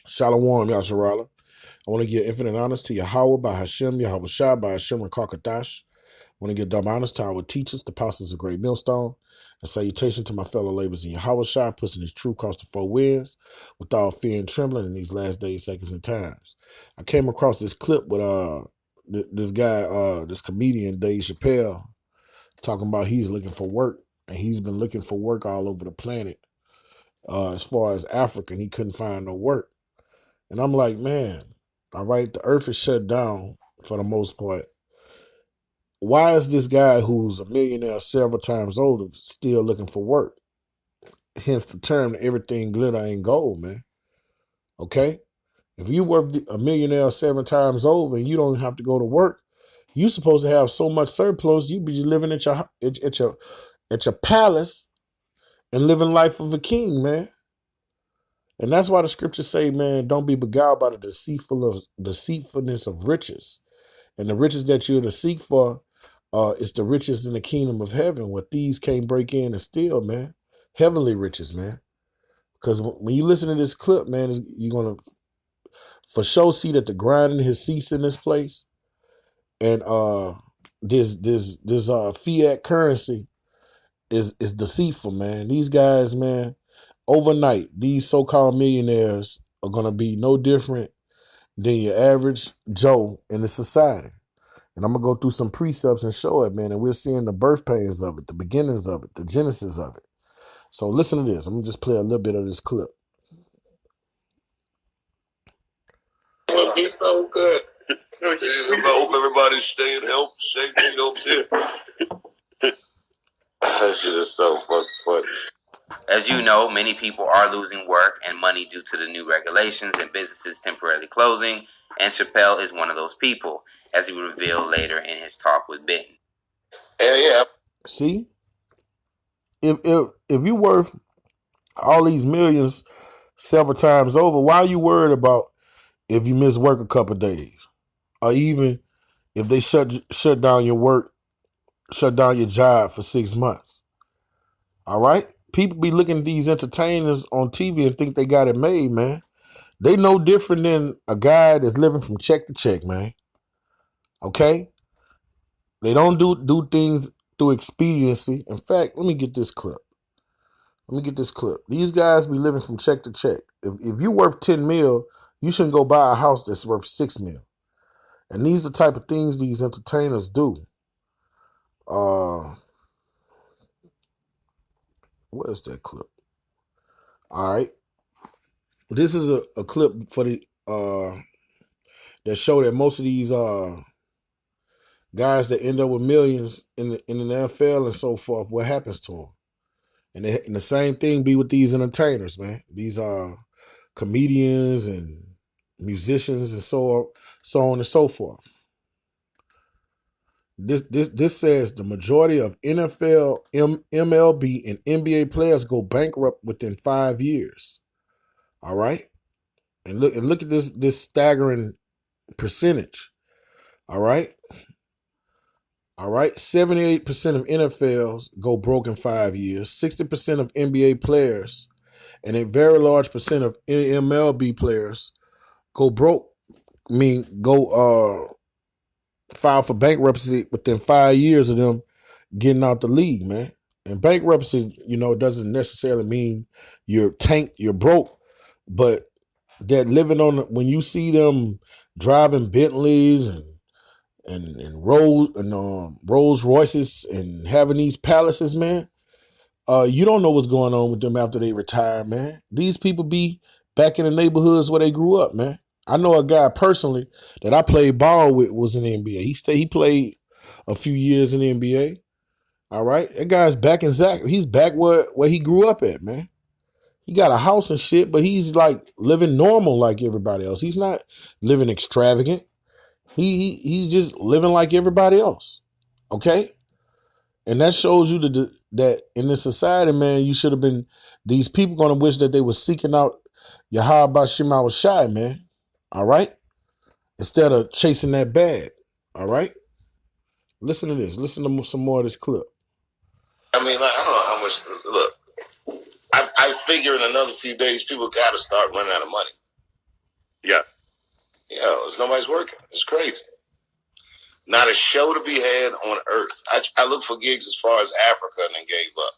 Shalom, Yasharala. I want to give infinite honors to Yahweh by Hashem, Yahweh Shai by Hashem and Kakadash. I want to give double honors to our teachers, the apostles of Great Millstone, and salutation to my fellow laborers in Yahweh Shai, pushing his truth across the four winds with all fear and trembling in these last days, seconds, and times. I came across this clip with this guy, this comedian Dave Chappelle, talking about he's looking for work, and he's been looking for work all over the planet. As far as Africa, and he couldn't find no work. And I'm like, man, all right, the earth is shut down for the most part. Why is this guy who's a millionaire several times older still looking for work? Hence the term, everything glitter ain't gold, man. Okay? If you worth a millionaire 7 times over and you don't have to go to work, you supposed to have so much surplus, you be living at your palace and living life of a king, man. And that's why the scriptures say, man, don't be beguiled by the deceitfulness of riches. And the riches that you're to seek for is the riches in the kingdom of heaven, where thieves can't break in and steal, man. Heavenly riches, man. Because when you listen to this clip, man, you're going to for sure see that the grinding has ceased in this place. And this fiat currency is deceitful, man. These guys, man, overnight, these so-called millionaires are going to be no different than your average Joe in the society. And I'm going to go through some precepts and show it, man. And we're seeing the birth pains of it, the beginnings of it, the genesis of it. So listen to this. I'm going to just play a little bit of this clip. It'll be so good. I hope everybody's staying healthy, safe, over here. That shit is so fucking funny. As you know, many people are losing work and money due to the new regulations and businesses temporarily closing, and Chappelle is one of those people, as he revealed later in his talk with Ben. Yeah. See? If you worth all these millions several times over, why are you worried about if you miss work a couple of days? Or even if they shut down your work, shut down your job for 6 months. All right? People be looking at these entertainers on TV and think they got it made, man. They no different than a guy that's living from check to check, man. Okay? They don't do things through expediency. In fact, let me get this clip. These guys be living from check to check. If you're worth 10 mil, you shouldn't go buy a house that's worth 6 mil. And these are the type of things these entertainers do. What is that clip? All right. This is a clip for the that show that most of these guys that end up with millions in the NFL and so forth, what happens to them? And the same thing be with these entertainers, man. These comedians and musicians and so on and so forth. This says the majority of NFL, MLB, and NBA players go bankrupt within 5 years. All right, and look at this staggering percentage. All right. 78% of NFLs go broke in 5 years. 60% of NBA players and a very large percent of MLB players go broke. File for bankruptcy within 5 years of them getting out the league, man. And bankruptcy, doesn't necessarily mean you're tanked, you're broke, but that living on when you see them driving Bentleys and Rolls Royces and having these palaces, man, you don't know what's going on with them after they retire, man. These people be back in the neighborhoods where they grew up, man. I know a guy personally that I played ball with was in the NBA. He played a few years in the NBA. All right. That guy's back in Zach. He's back where he grew up at, man. He got a house and shit, but he's like living normal like everybody else. He's not living extravagant. He's just living like everybody else. Okay? And that shows you that in this society, man, you should have been, these people going to wish that they were seeking out Yahweh Bashim Shai, man. All right? Instead of chasing that bag. All right? Listen to this. Listen to some more of this clip. I mean, I don't know how much. Look, I figure in another few days, people got to start running out of money. Yeah. Yeah, nobody's working. It's crazy. Not a show to be had on Earth. I looked for gigs as far as Africa and then gave up.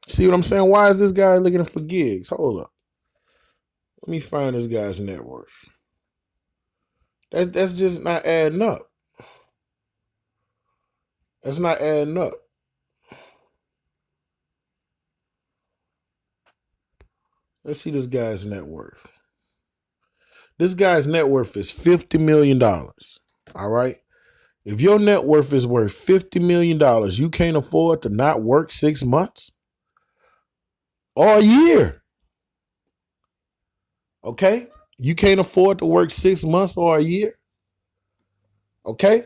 See what I'm saying? Why is this guy looking for gigs? Hold up. Let me find this guy's net worth. That's just not adding up. That's not adding up. Let's see this guy's net worth. This guy's net worth is $50 million. All right. If your net worth is worth $50 million, you can't afford to not work 6 months or a year. Okay? You can't afford to work 6 months or a year. Okay?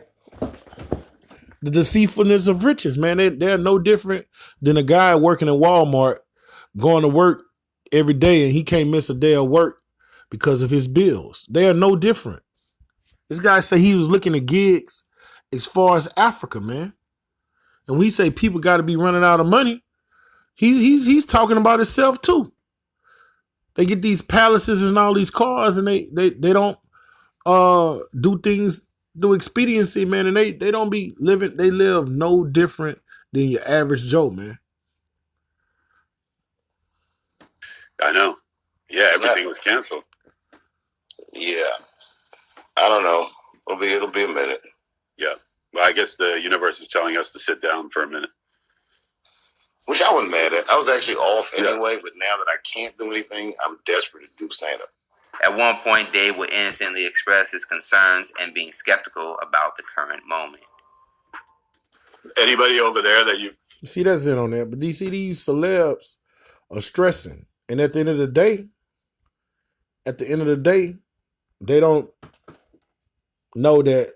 The deceitfulness of riches, man. They're no different than a guy working at Walmart going to work every day and he can't miss a day of work because of his bills. They are no different. This guy said he was looking at gigs as far as Africa, man. And we say people got to be running out of money. He's talking about himself too. They get these palaces and all these cars, and they don't do things through expediency, man. And they don't be living. They live no different than your average Joe, man. I know. Yeah, everything was canceled. Yeah, I don't know. It'll be a minute. Yeah. Well, I guess the universe is telling us to sit down for a minute. Which I wasn't mad at. I was actually off anyway, but now that I can't do anything, I'm desperate to do stand-up. At one point, Dave would innocently express his concerns and being skeptical about the current moment. Anybody over there that you see that's it on that? But you see these celebs are stressing, and at the end of the day, they don't know that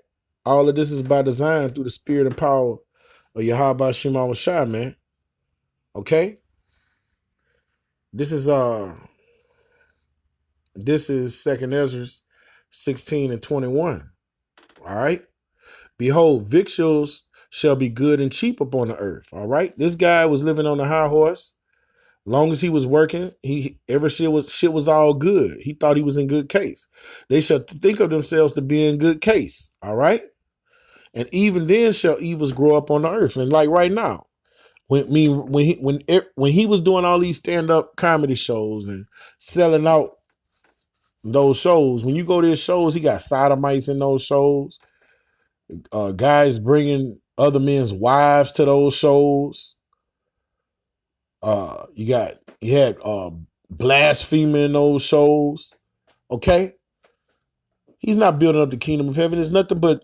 all of this is by design through the spirit and power of Yahweh Shema Shai, man. Okay? This is 2nd Ezra 16 and 21. All right? Behold, victuals shall be good and cheap upon the earth. All right? This guy was living on a high horse. Long as he was working, every shit was all good. He thought he was in good case. They shall think of themselves to be in good case. All right? And even then shall evils grow up on the earth. And like right now, when he was doing all these stand-up comedy shows and selling out those shows, when you go to his shows, he got sodomites in those shows. Guys bringing other men's wives to those shows. You had blasphemy in those shows. Okay? He's not building up the kingdom of heaven. There's nothing but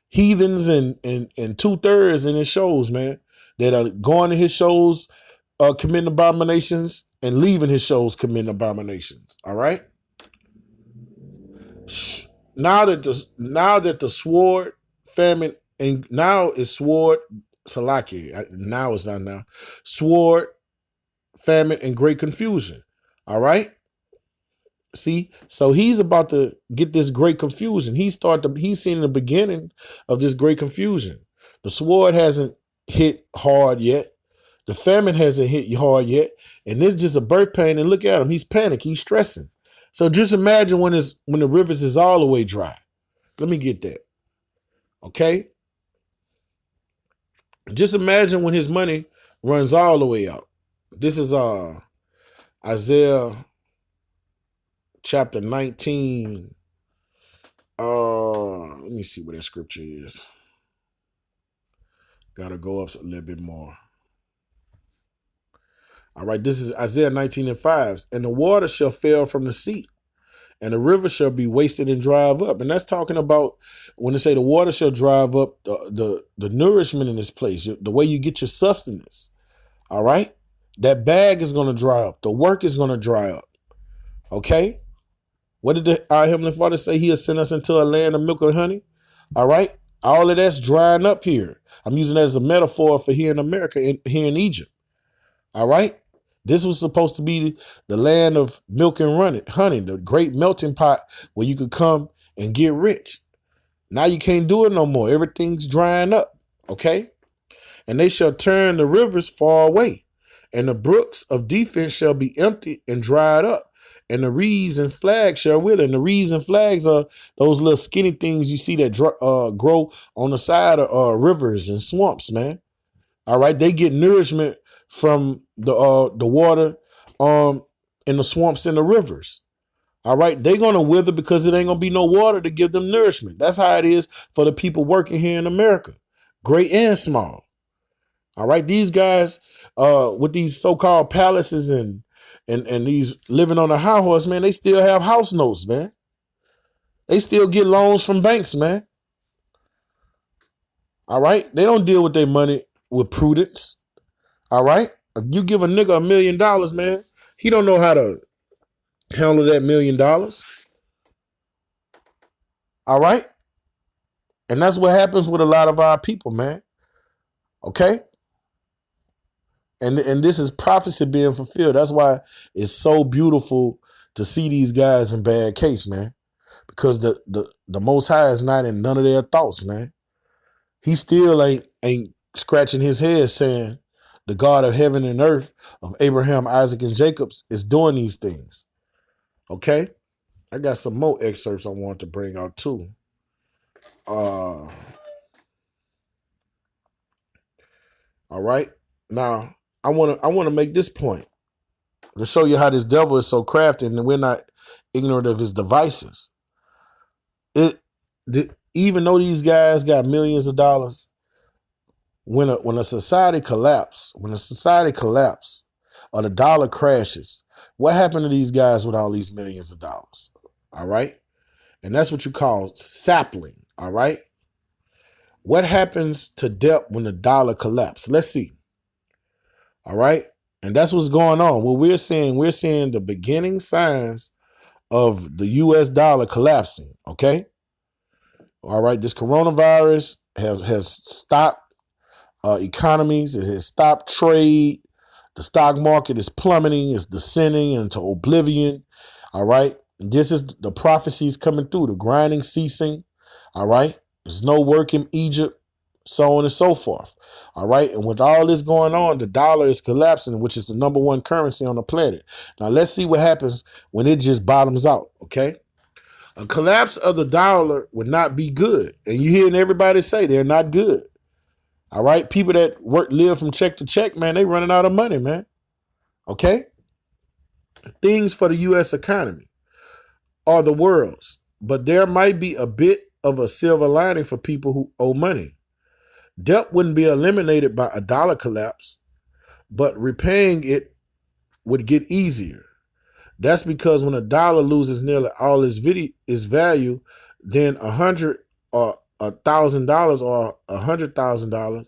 heathens and 2/3 in his shows, man, that are going to his shows committing abominations and leaving his shows committing abominations. All right? Now that the sword, famine, and now is sword, Salaki. Now it's not now. Sword, famine, and great confusion. All right? See? So he's about to get this great confusion. He's seen the beginning of this great confusion. The sword hasn't hit hard yet. The famine hasn't hit hard yet. And this is just a birth pain. And look at him. He's panicked. He's stressing. So just imagine when the rivers is all the way dry. Let me get that. Okay? Just imagine when his money runs all the way out. This is Isaiah chapter 19. Let me see what that scripture is. Gotta go up a little bit more. All right, this is Isaiah 19 and 5. And the water shall fail from the sea, and the river shall be wasted and drive up. And that's talking about when they say the water shall drive up, the nourishment in this place, the way you get your sustenance. All right? That bag is going to dry up. The work is going to dry up. Okay? What did our Heavenly Father say? He'll send us into a land of milk and honey. All right? All of that's drying up here. I'm using that as a metaphor for here in America, here in Egypt. All right? This was supposed to be the land of milk and honey, the great melting pot where you could come and get rich. Now you can't do it no more. Everything's drying up. Okay? And they shall turn the rivers far away, and the brooks of defense shall be empty and dried up, And the reeds and flags shall wither. And the reeds and flags are those little skinny things you see that grow on the side of rivers and swamps, man. All right, they get nourishment from the water in the swamps and the rivers. All right, they're gonna wither because it ain't gonna be no water to give them nourishment. That's how it is for the people working here in America, great and small. All right, these guys with these so-called palaces and these living on a high horse, man, they still have house notes, man. They still get loans from banks, man. All right, they don't deal with their money with prudence. All right, you give a nigga $1 million, man, he don't know how to handle that $1 million. All right, and that's what happens with a lot of our people, man. Okay. And this is prophecy being fulfilled. That's why it's so beautiful to see these guys in bad case, man. Because the Most High is not in none of their thoughts, man. He still ain't scratching his head saying the God of heaven and earth of Abraham, Isaac, and Jacob's is doing these things. Okay? I got some more excerpts I want to bring out too. All right. Now, I wanna make this point to show you how this devil is so crafty and we're not ignorant of his devices. Even though these guys got millions of dollars, when a society collapses, or the dollar crashes, what happened to these guys with all these millions of dollars? All right, and that's what you call sapling. All right, what happens to debt when the dollar collapses? Let's see. All right, and that's what's going on. What we're seeing the beginning signs of the U.S. dollar collapsing. Okay. All right, this coronavirus has stopped economies. It has stopped trade. The stock market is plummeting. It's descending into oblivion. All right, this is the prophecies coming through. The grinding ceasing. All right, there's no work in Egypt, so on and so forth. All right, and with all this going on, the dollar is collapsing, which is the number one currency on the planet. Now let's see what happens when it just bottoms out. Okay. A collapse of the dollar would not be good. And you're hearing everybody say they're not good. All right? People that live from check to check, man, they running out of money, man. Okay? Things for the U.S. economy are the world's. But there might be a bit of a silver lining for people who owe money. Debt wouldn't be eliminated by a dollar collapse, but repaying it would get easier. That's because when a dollar loses nearly all its value, then $100 or $1,000 or $100,000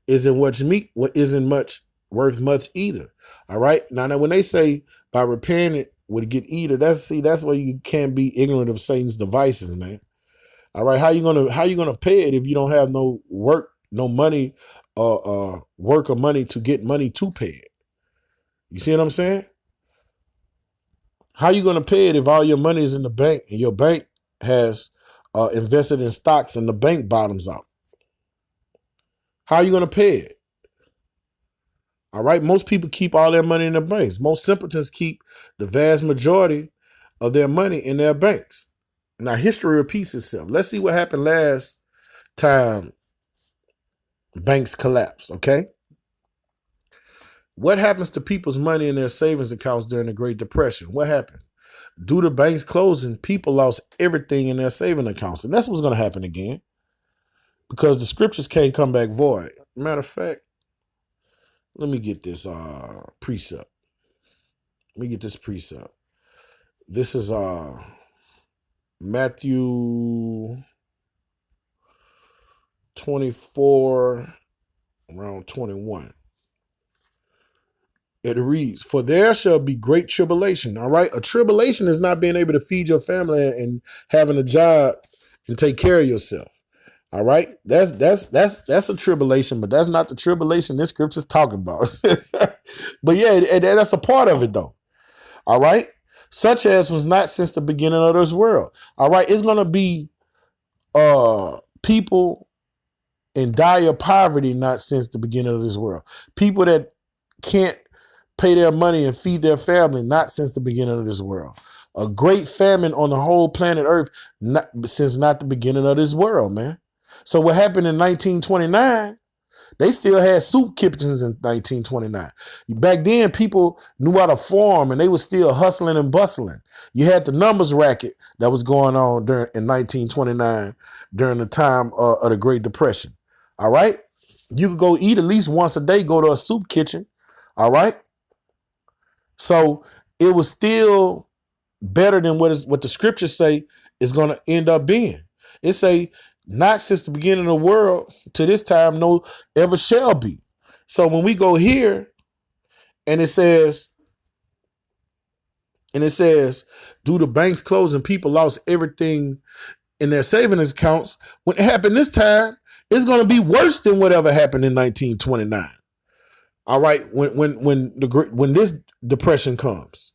isn't much worth much either. All right. Now when they say by repairing it would get either, that's where you can't be ignorant of Satan's devices, man. All right. How you gonna pay it if you don't have no work, no money, work or money to get money to pay it? You see what I'm saying? How you going to pay it if all your money is in the bank and your bank has invested in stocks and the bank bottoms out? How are you going to pay it? All right. Most people keep all their money in their banks. Most simpletons keep the vast majority of their money in their banks. Now, history repeats itself. Let's see what happened last time banks collapsed. Okay. What happens to people's money in their savings accounts during the Great Depression? What happened? Due to banks closing, people lost everything in their saving accounts. And that's what's going to happen again because the scriptures can't come back void. Matter of fact, let me get this precept. This is Matthew 24, around 21. It reads, for there shall be great tribulation. All right. A tribulation is not being able to feed your family and having a job and take care of yourself. All right. That's a tribulation, but that's not the tribulation this scripture's talking about. But yeah, that's a part of it though. All right. Such as was not since the beginning of this world. All right. It's going to be people in dire poverty, not since the beginning of this world. People that can't pay their money and feed their family, not since the beginning of this world. A great famine on the whole planet Earth, since not the beginning of this world, man. So what happened in 1929, they still had soup kitchens in 1929. Back then, people knew how to farm and they were still hustling and bustling. You had the numbers racket that was going on in 1929 during the time of the Great Depression. All right? You could go eat at least once a day, go to a soup kitchen. All right? So it was still better than what the scriptures say is going to end up being. It say, not since the beginning of the world to this time, no ever shall be. So when we go here and it says, due to banks closing, people lost everything in their savings accounts. When it happened this time, it's going to be worse than whatever happened in 1929. All right, when this depression comes.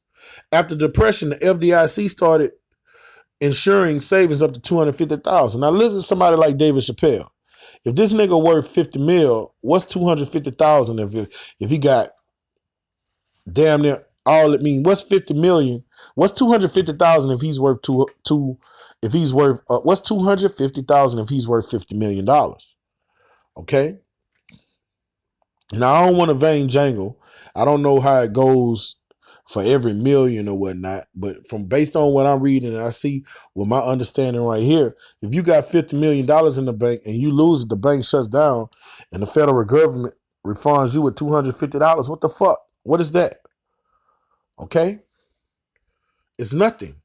After the depression, the FDIC started insuring savings up to $250,000. Now listen to somebody like David Chappelle. If this nigga worth 50 mil, what's 250,000 if he got damn near all it means? What's 50 million? What's 250,000 if he's worth what's 250,000 if he's worth $50 million? Okay. Now I don't want to vain jangle. I don't know how it goes for every million or whatnot, but based on what I'm reading and I see with my understanding right here, if you got $50 million in the bank and you lose it, the bank shuts down and the federal government refunds you with $250, what the fuck? What is that? Okay? It's nothing.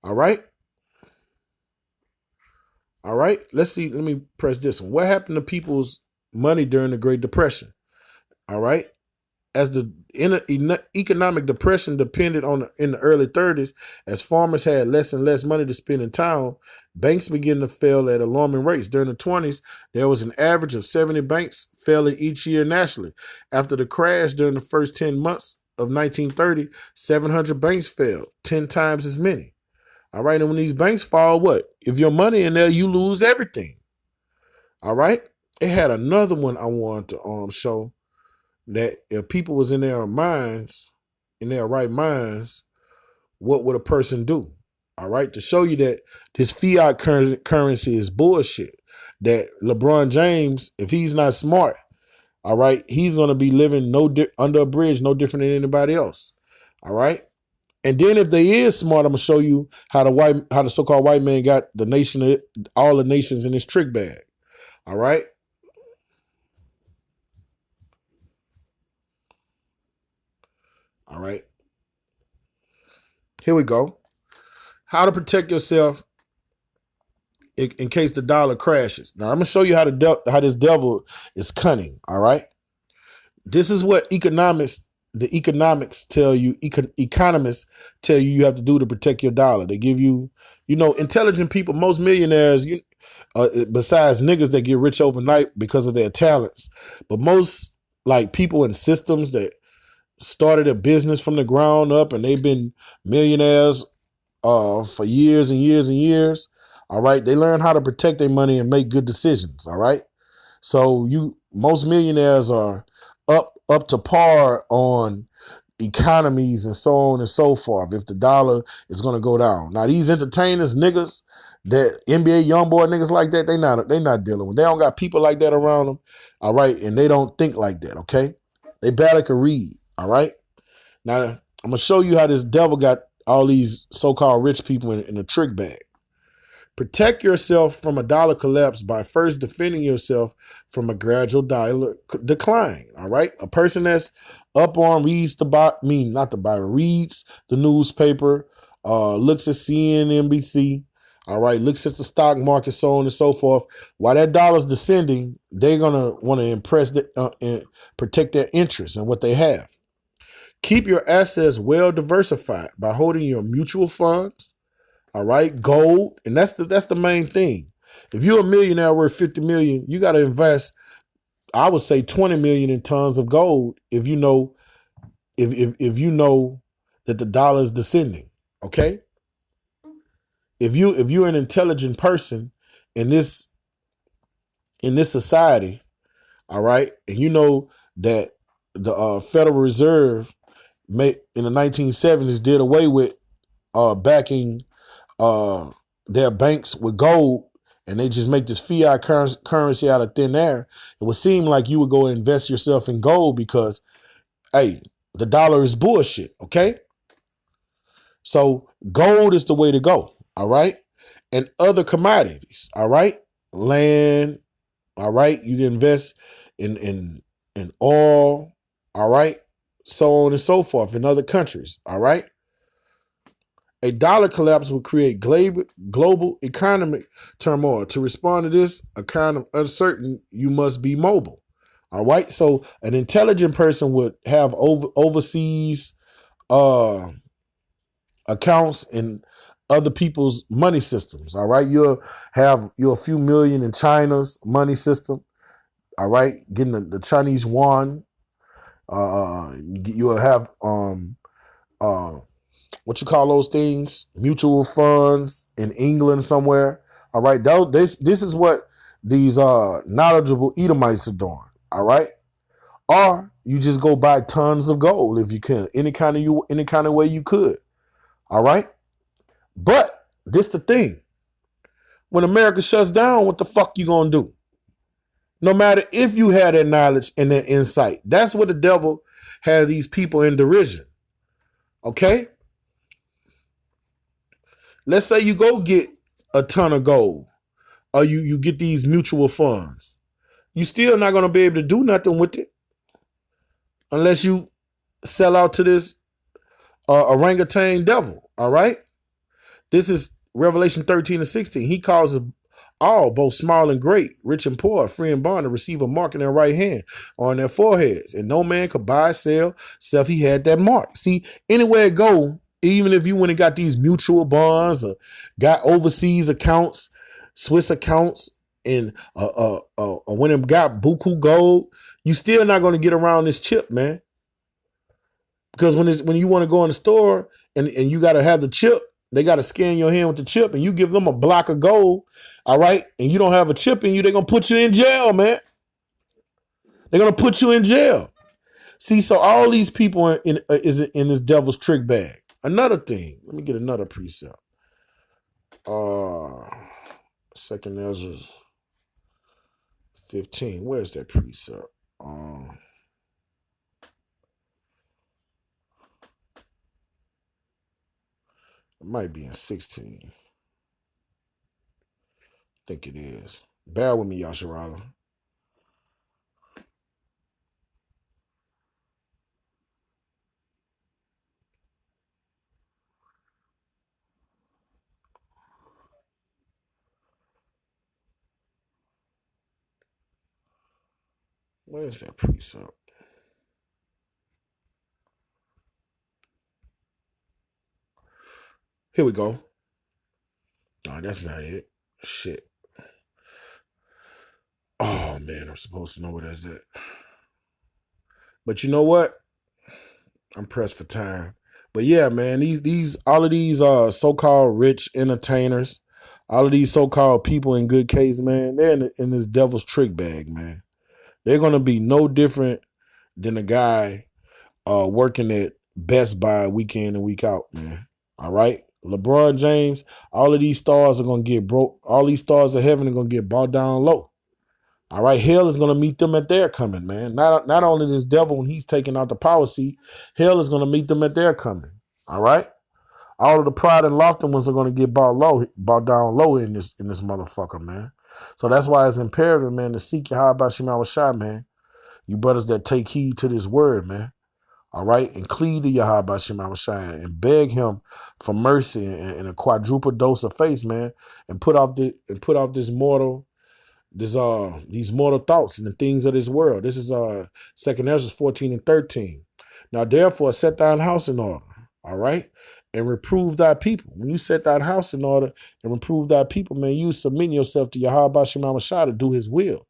All right? All right? Let's see. Let me press this one. What happened to people's money during the Great Depression? All right? As the economic depression depended on in the early 30s, as farmers had less and less money to spend in town, banks began to fail at alarming rates. During the 20s, there was an average of 70 banks failing each year nationally. After the crash during the first 10 months of 1930, 700 banks failed, 10 times as many. All right, and when these banks fall, what? If your money in there, you lose everything. All right? It had another one I wanted to show. That if people was in their right minds, what would a person do? All right, to show you that this fiat currency is bullshit. That LeBron James, if he's not smart, all right, he's gonna be living under a bridge, no different than anybody else. All right, and then if they is smart, I'm gonna show you how the so-called white man got all the nations in his trick bag. All right. All right. Here we go. How to protect yourself in case the dollar crashes. Now I'm gonna show you how this devil is cunning. All right. This is what the economics tell you. Economists tell you have to do to protect your dollar. They give you, intelligent people. Most millionaires, besides niggas that get rich overnight because of their talents, but most like people in systems that started a business from the ground up and they've been millionaires for years and years and years. All right. They learn how to protect their money and make good decisions. All right. So most millionaires are up to par on economies and so on and so forth. If the dollar is going to go down. Now these entertainers, niggas, that NBA young boy niggas like that, they not dealing with. They don't got people like that around them. All right. And they don't think like that. Okay. They barely can read. All right. Now I'm going to show you how this devil got all these so-called rich people in a trick bag. Protect yourself from a dollar collapse by first defending yourself from a gradual dollar decline. All right. A person that's up on reads reads the newspaper, looks at CNBC. All right. Looks at the stock market, so on and so forth. While that dollar's descending, they're going to want to and protect their interests and what they have. Keep your assets well diversified by holding your mutual funds, all right, gold, and that's the main thing. If you're a millionaire worth 50 million, you got to invest, I would say 20 million in tons of gold if you know that the dollar is descending, okay? If you're an intelligent person in this society, all right, and you know that the Federal Reserve in the 1970s did away with backing their banks with gold, and they just make this fiat currency out of thin air, it would seem like you would go invest yourself in gold because, hey, the dollar is bullshit, okay? So gold is the way to go, all right? And other commodities, all right? Land, all right? You can invest in oil, all right? So on and so forth in other countries, all right? A dollar collapse will create global economic turmoil. To respond to this, a kind of uncertain, you must be mobile. All right. So an intelligent person would have overseas accounts in other people's money systems. All right. You're a few million in China's money system. All right. Getting the Chinese yuan. You'll have what you call those things, mutual funds in England somewhere. All right, this is what these knowledgeable Edomites are doing. All right, or you just go buy tons of gold if you can, any kind of way you could. All right, but this the thing: when America shuts down, what the fuck you gonna do? No matter if you had that knowledge and that insight, that's what the devil has these people in derision. Okay. Let's say you go get a ton of gold or you get these mutual funds. You still not going to be able to do nothing with it unless you sell out to this orangutan devil, all right? This is Revelation 13 and 16. He causes all, both small and great, rich and poor, free and bond, to receive a mark in their right hand or on their foreheads. And no man could buy, sell, except he had that mark. See, anywhere it go, even if you went and got these mutual bonds or got overseas accounts, Swiss accounts, and went and got buku gold, you still not going to get around this chip, man. Because when you want to go in the store and you got to have the chip, they got to scan your hand with the chip, and you give them a block of gold, all right, and you don't have a chip in you, they're going to put you in jail, man. They're going to put you in jail. See, so all these people are in this devil's trick bag. Another thing, let me get another precept. Second Ezra 15. Where's that precept? It might be in 16. I think it is. Bear with me, Yasharala. Where's that precept? Here we go. Oh, that's not it. Shit. Oh, man, I'm supposed to know where that's at. But you know what? I'm pressed for time. But yeah, man, all of these so-called rich entertainers, all of these so-called people in good case, man, they're in this devil's trick bag, man. They're gonna be no different than a guy working at Best Buy week in and week out, man. All right? LeBron James, all of these stars are gonna get broke. All these stars of heaven are gonna get bought down low. All right, hell is going to meet them at their coming, man. Not only this devil when he's taking out the power seat, hell is going to meet them at their coming. All right, all of the pride and lofty ones are going to get bought down low in this motherfucker, man. So that's why it's imperative, man, to seek Yahweh Shema Shai, man. You brothers that take heed to this word, man. All right, and cleave to Yahweh Shema Shai and beg him for mercy and a quadruple dose of faith, man, and put off this mortal. These mortal thoughts and the things of this world. This is Second Ezra 14 and 13. Now therefore set thine house in order, all right, and reprove thy people. When you set thine house in order and reprove thy people, man, you submit yourself to Yahweh Shema Shai to do his will.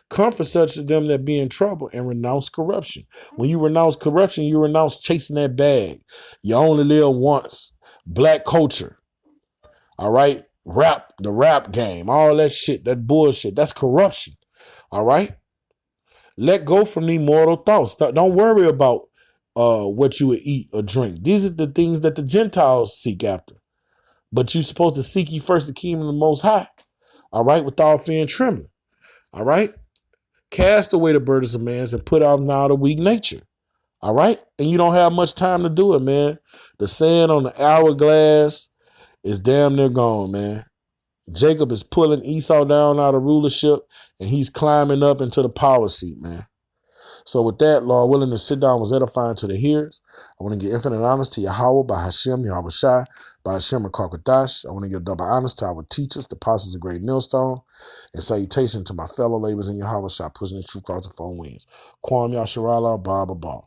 Comfort such of them that be in trouble and renounce corruption. When you renounce corruption, you renounce chasing that bag. You only live once. Black culture, all right? The rap game, all that shit, that bullshit, that's corruption. All right. Let go from these mortal thoughts. Don't worry about what you would eat or drink. These are the things that the Gentiles seek after. But you're supposed to seek ye first the kingdom of the Most High. All right, with all fear and trembling. All right, cast away the burdens of man and put out now the weak nature. All right, and you don't have much time to do it, man. The sand on the hourglass is damn near gone, man. Jacob is pulling Esau down out of rulership, and he's climbing up into the power seat, man. So with that, Lord willing, to sit down was edifying to the hearers. I want to give infinite honors to Yahweh by Hashem, Yahweh Shai, by Hashem and Kakadash. I want to give double honors to our teachers, the apostles of Great Millstone, and salutation to my fellow laborers in Yahweh Shai, pushing the truth across the four winds. Kwam Yasharala, Ba Ba Ba.